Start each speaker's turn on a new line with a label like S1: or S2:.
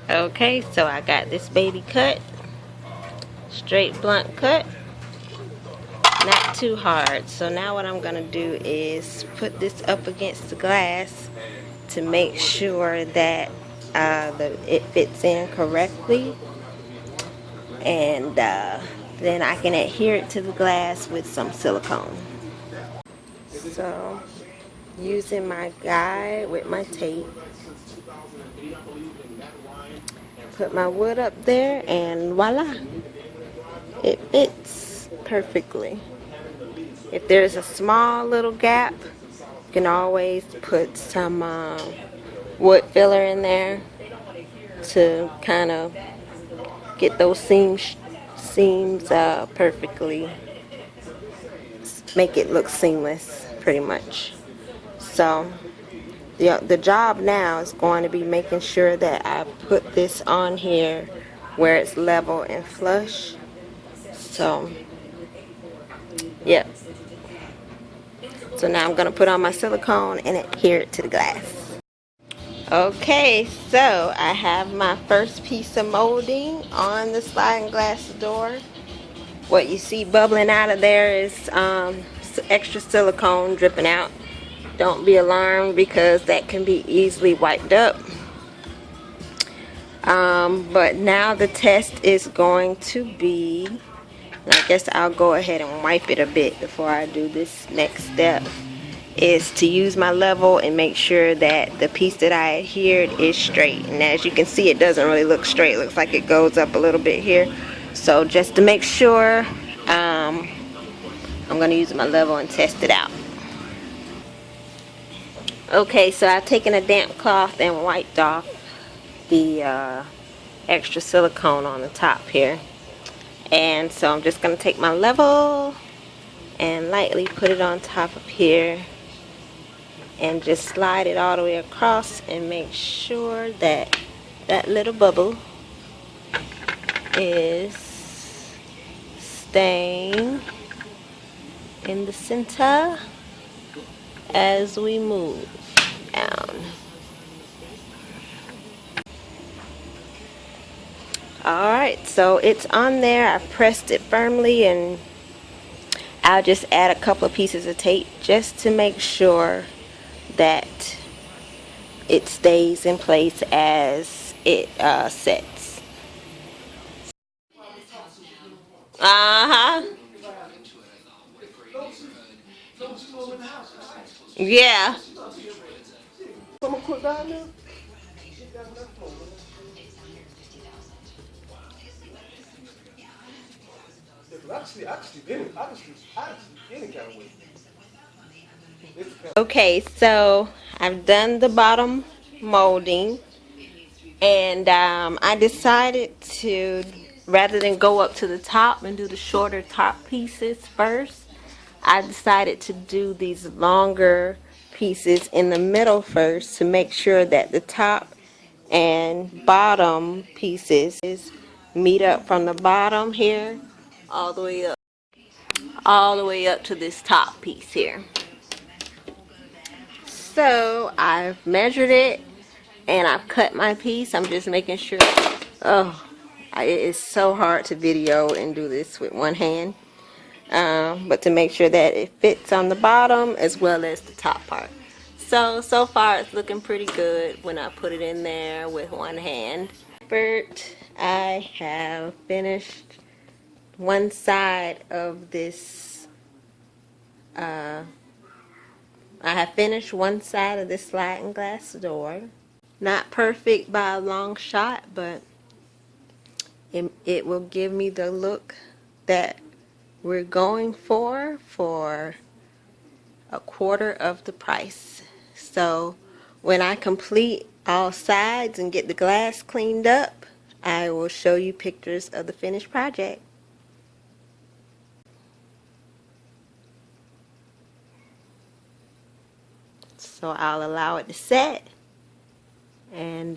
S1: Okay, so I got this baby cut, straight blunt cut, not too hard. So now what I'm gonna do is put this up against the glass to make sure that it fits in correctly, and then I can adhere it to the glass with some silicone. So using my guide with my tape, put my wood up there, and voila, it fits perfectly. If there's a small little gap, you can always put some wood filler in there to kind of get those seams perfectly, make it look seamless pretty much. So the job now is going to be making sure that I put this on here where it's level and flush. So yep. So now I'm going to put on my silicone and adhere it to the glass. Okay, so I have my first piece of molding on the sliding glass door. What you see bubbling out of there is extra silicone dripping out. Don't be alarmed because that can be easily wiped up. But now the test is going to be, I guess I'll go ahead and wipe it a bit before I do this next step, is to use my level and make sure that the piece that I adhered is straight. And as you can see, it doesn't really look straight. It looks like it goes up a little bit here. So just to make sure, I'm going to use my level and test it out. Okay, so I've taken a damp cloth and wiped off the extra silicone on the top here. And so I'm just going to take my level and lightly put it on top of here and just slide it all the way across and make sure that that little bubble is staying in the center as we move down. Alright, so it's on there. I pressed it firmly, and I'll just add a couple of pieces of tape just to make sure that it stays in place as it sets. Yeah. Okay, so I've done the bottom molding, and I decided to, rather than go up to the top and do the shorter top pieces first, I decided to do these longer pieces in the middle first to make sure that the top and bottom pieces meet up from the bottom here all the way up to this top piece here. So I've measured it and I've cut my piece. I'm just making sure. Oh, it is so hard to video and do this with one hand, but to make sure that it fits on the bottom as well as the top part. So far it's looking pretty good when I put it in there with one hand. I have finished one side of this sliding glass door. Not perfect by a long shot, but it will give me the look that we're going for a quarter of the price. So when I complete all sides and get the glass cleaned up, I will show you pictures of the finished project. So I'll allow it to set, and